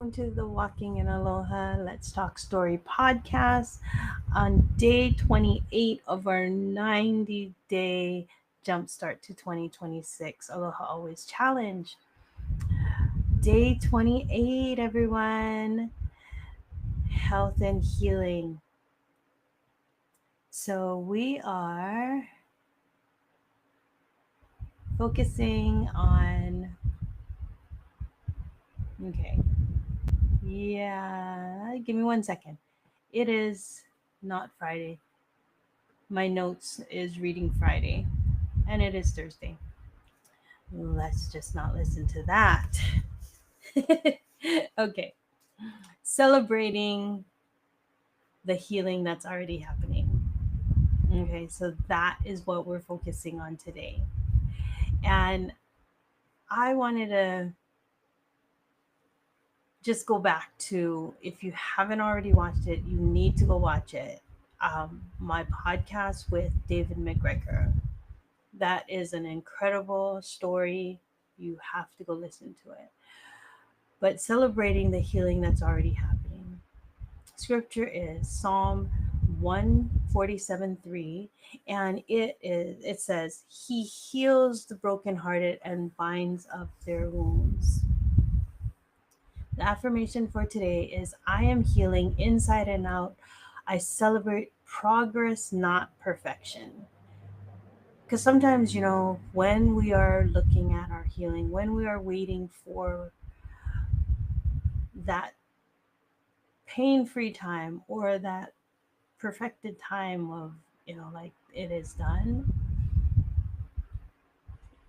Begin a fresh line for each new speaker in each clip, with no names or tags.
to the Walking in Aloha Let's Talk Story podcast on day 28 of our 90-day jumpstart to 2026 Aloha Always Challenge. Day 28, everyone. Health and healing. So we are focusing on, okay, yeah, give me 1 second. It is not Friday. My notes is reading Friday, and it is Thursday. Let's just not listen to that. Okay. Celebrating the healing that's already happening. Okay, so that is what we're focusing on today. And I wanted to just go back to, if you haven't already watched it, you need to go watch it. My podcast with David McGregor. That is an incredible story. You have to go listen to it. But celebrating the healing that's already happening. Scripture is Psalm 147:3, and it says, He heals the brokenhearted and binds up their wounds. The affirmation for today is, I am healing inside and out. I celebrate progress, not perfection. Because sometimes, when we are looking at our healing, when we are waiting for that pain free time or that perfected time of, like it is done,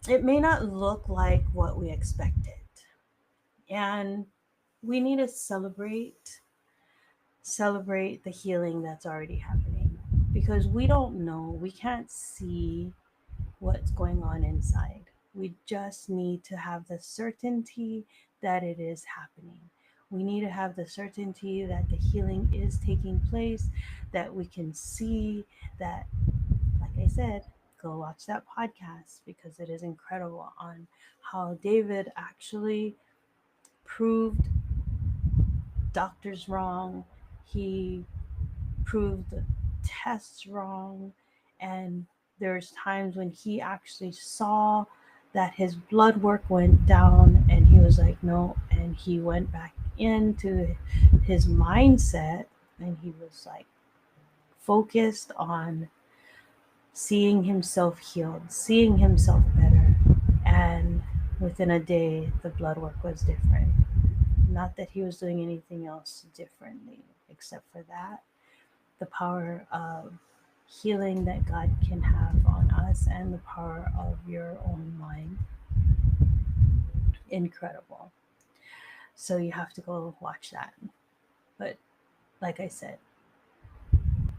it may not look like what we expected. And we need to celebrate the healing that's already happening, because we don't know, we can't see what's going on inside. We just need to have the certainty that it is happening. We need to have the certainty that the healing is taking place, that we can see that, like I said, go watch that podcast because it is incredible on how David actually proved doctors wrong. He proved the tests wrong. And there's times when he actually saw that his blood work went down and he was like, no. And he went back into his mindset and he was like focused on seeing himself healed, seeing himself better. And within a day, the blood work was different. Not that he was doing anything else differently, except for that. The power of healing that God can have on us and the power of your own mind. Incredible. So you have to go watch that. But like I said,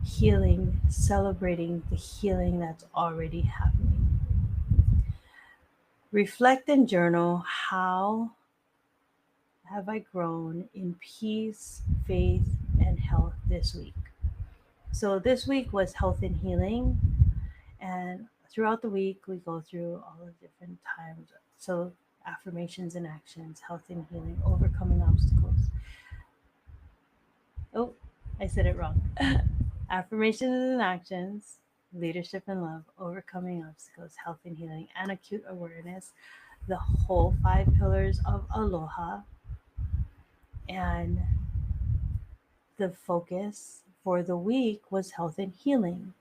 healing, celebrating the healing that's already happening. Reflect and journal, how have I grown in peace, faith, and health this week? So this week was health and healing, and throughout the week we go through all the different times. So affirmations and actions, health and healing, overcoming obstacles. Oh, I said it wrong. Affirmations and actions, leadership and love, overcoming obstacles, health and healing, and acute awareness. The whole 5 pillars of aloha, and the focus for the week was health and healing.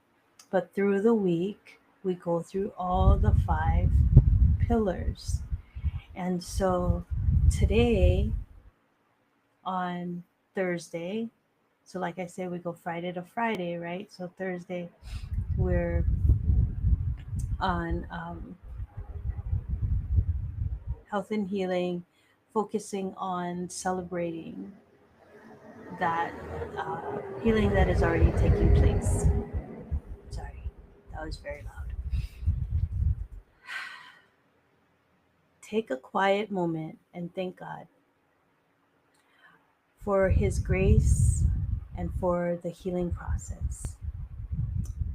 But through the week, we go through all the 5 pillars. And so today, on Thursday, so like I say, we go Friday to Friday, right? So Thursday, we're on health and healing, focusing on celebrating that healing that is already taking place. Sorry, that was very loud. Take a quiet moment and thank God for His grace and for the healing process.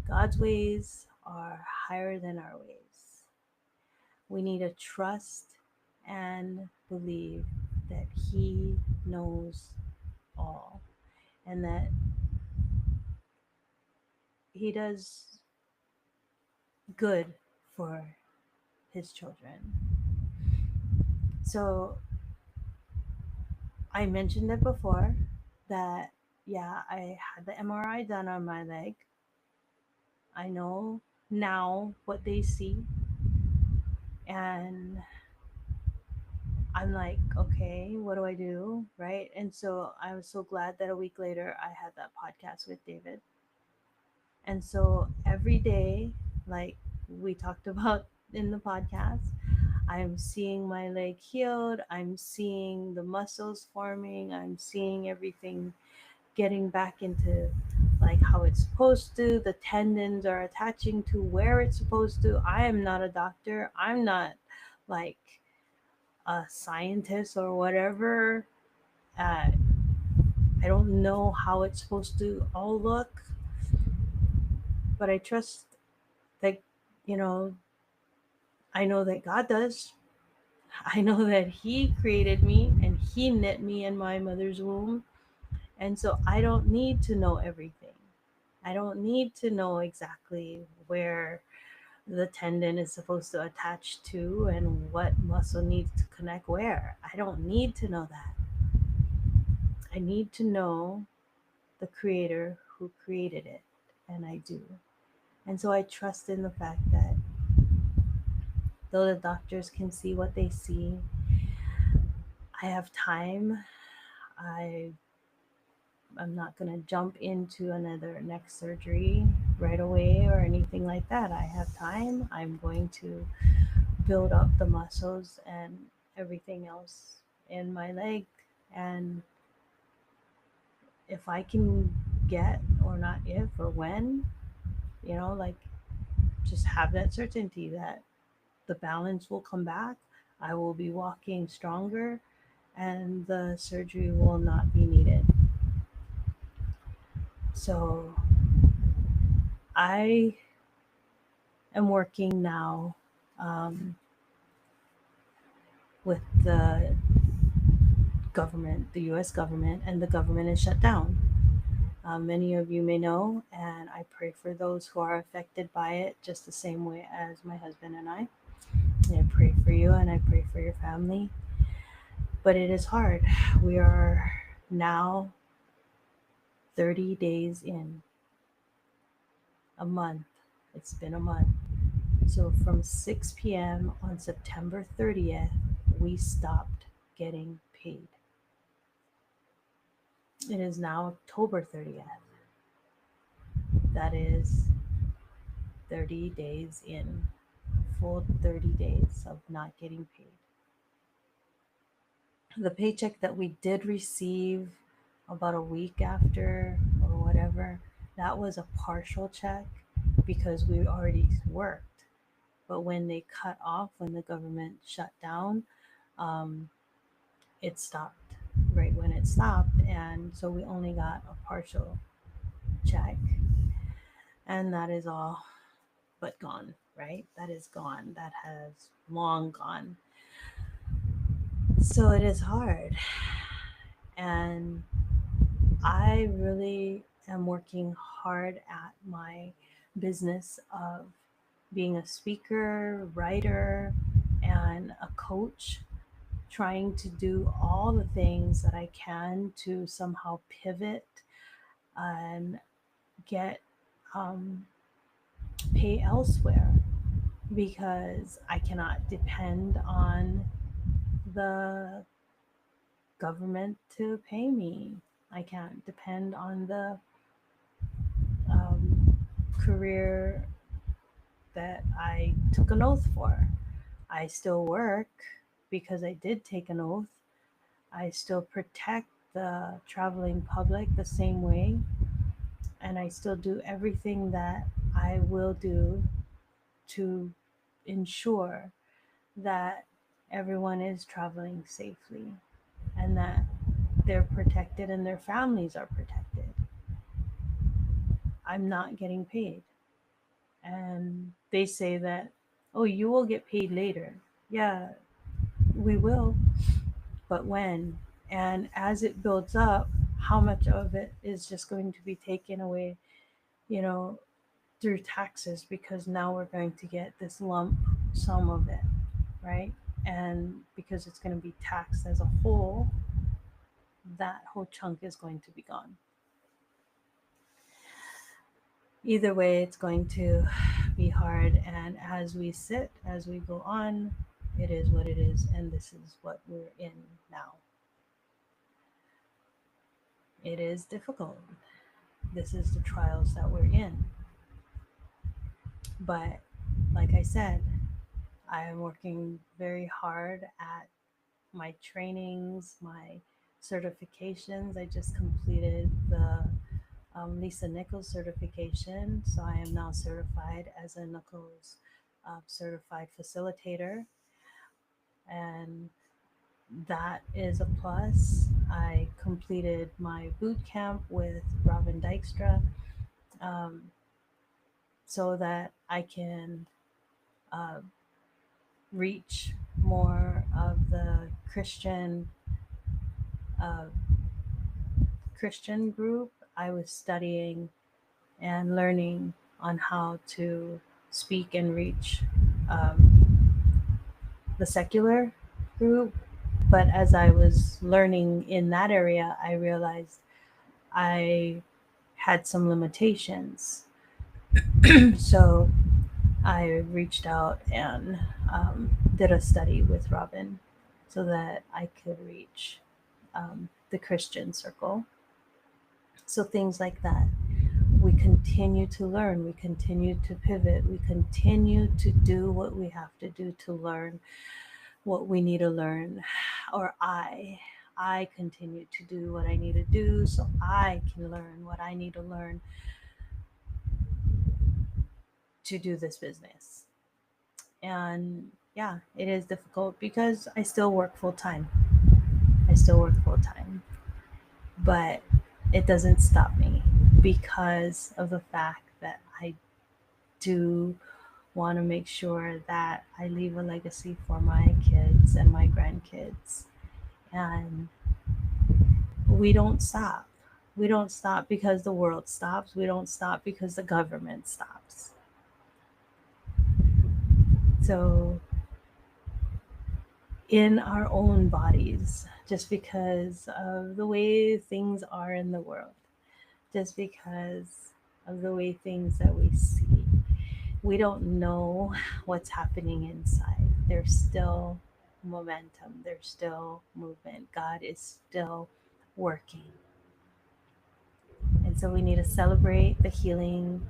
God's ways are higher than our ways. We need to trust and believe that He knows all, and that He does good for His children. So I mentioned it before that, yeah, I had the MRI done on my leg. I know now what they see, and I'm like, okay, what do I do? Right. And so I was so glad that a week later I had that podcast with David. And so every day, like we talked about in the podcast, I'm seeing my leg healed. I'm seeing the muscles forming. I'm seeing everything getting back into like how it's supposed to. The tendons are attaching to where it's supposed to. I am not a doctor. I'm not like a scientist or whatever. Uh, I don't know how it's supposed to all look, but I trust that, you know, I know that God does. I know that He created me and He knit me in my mother's womb. And so I don't need to know everything. I don't need to know exactly where the tendon is supposed to attach to and what muscle needs to connect where. I don't need to know that. I need to know the creator who created it. And I do. And so I trust in the fact that though the doctors can see what they see, I have time. I I'm not going to jump into another neck surgery right away or anything like that. I have time. I'm going to build up the muscles and everything else in my leg. And if I can get, or not if, or when, like just have that certainty that the balance will come back. I will be walking stronger and the surgery will not be needed. So I am working now um, with the government, the US government, and the government is shut down. Many of you may know, and I pray for those who are affected by it just the same way as my husband and I. And I pray for you and I pray for your family. But it is hard. We are now 30 days in, a month. It's been a month. So from 6 p.m. on September 30th, we stopped getting paid. It is now October 30th. That is 30 days in, full 30 days of not getting paid. The paycheck that we did receive about a week after or whatever, that was a partial check because we already worked. But when they cut off, when the government shut down, um, it stopped right when it stopped. And so we only got a partial check. And that is all but gone, right? That is gone. That has long gone. So it is hard. And I really am working hard at my business of being a speaker, writer, and a coach, trying to do all the things that I can to somehow pivot and get um, pay elsewhere because I cannot depend on the government to pay me. I can't depend on the um, career that I took an oath for. I still work because I did take an oath. I still protect the traveling public the same way, and I still do everything that I will do to ensure that everyone is traveling safely and that they're protected and their families are protected. I'm not getting paid. And they say that, oh, you will get paid later. Yeah, we will. but when. And as it builds up, how much of it is just going to be taken away, you know, through taxes, because now we're going to get this lump sum of it, right? And because it's going to be taxed as a whole, that whole chunk is going to be gone. Either way, it's going to be hard. And as we sit, as we go on, it is what it is. And this is what we're in now. It is difficult. This is the trials that we're in. But like I said, I am working very hard at my trainings, my certifications. I just completed the Lisa Nichols certification. So I am now certified as a Nichols certified facilitator. And that is a plus. I completed my boot camp with Robin Dykstra, um, so that I can uh, reach more of the uh, Christian group. I was studying and learning on how to speak and reach um, the secular group. But as I was learning in that area, I realized I had some limitations. So I reached out and did a study with Robin so that I could reach the Christian circle. So things like that. We continue to learn, we continue to pivot, we continue to do what we have to do to learn what we need to learn. Or I continue to do what I need to do so I can learn what I need to learn to do this business. And yeah, it is difficult because I still work full time. I still work full time. But it doesn't stop me because of the fact that I do want to make sure that I leave a legacy for my kids and my grandkids. And we don't stop. We don't stop because the world stops. We don't stop because the government stops. So, in our own bodies, just because of the way things are in the world, just because of the way things that we see, we don't know what's happening inside. There's still momentum, there's still movement. God is still working. And so we need to celebrate the healing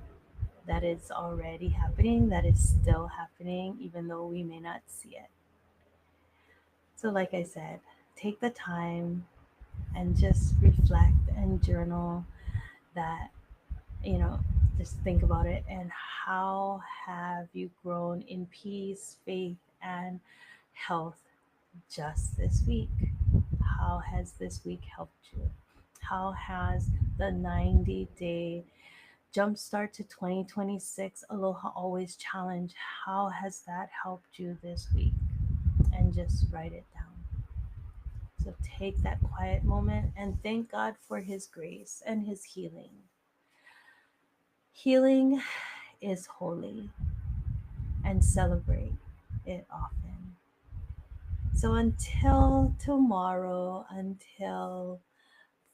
that is already happening, that is still happening, even though we may not see it. So, like I said, take the time and just reflect and journal that, you know, just think about it. And how have you grown in peace, faith, and health just this week? How has this week helped you? How has the 90-day jumpstart to 2026 Aloha Always Challenge, how has that helped you this week? And just write it down. So take that quiet moment and thank God for His grace and His healing. Healing is holy, and celebrate it often. So until tomorrow, until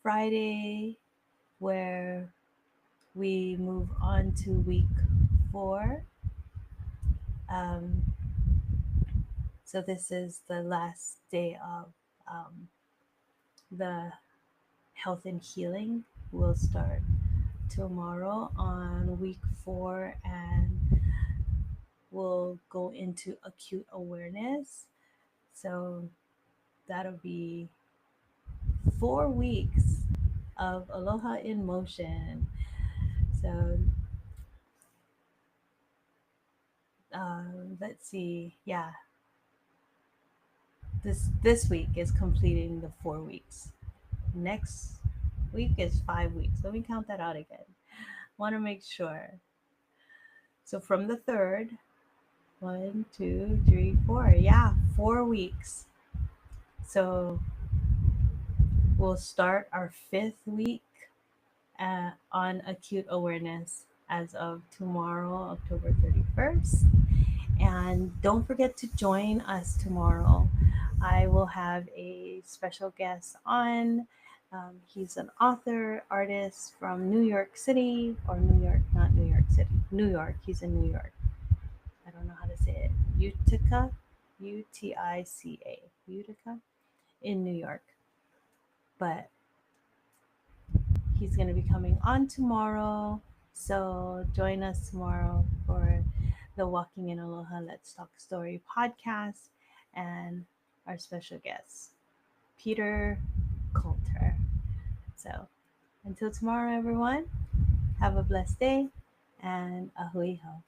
Friday, where we move on to week 4. Um, so this is the last day of the health and healing. We'll start tomorrow on week 4, and we'll go into acute awareness. So that'll be 4 weeks of Aloha in Motion. So let's see. Yeah, this week is completing the 4 weeks. Next week is 5 weeks. Let me count that out again. Want to make sure. So from the third, 1, 2, 3, 4. Yeah, 4 weeks. So we'll start our fifth week on acute awareness as of tomorrow, October 31st. And don't forget to join us tomorrow. I will have a special guest on. He's an author, artist from New York City, or New York, not New York City, New York. He's in New York. I don't know how to say it. Utica, Utica, Utica in New York. But he's going to be coming on tomorrow. So join us tomorrow for the Walking in Aloha Let's Talk Story podcast and our special guest, Peter Coulter. So until tomorrow, everyone, have a blessed day and a hui ho.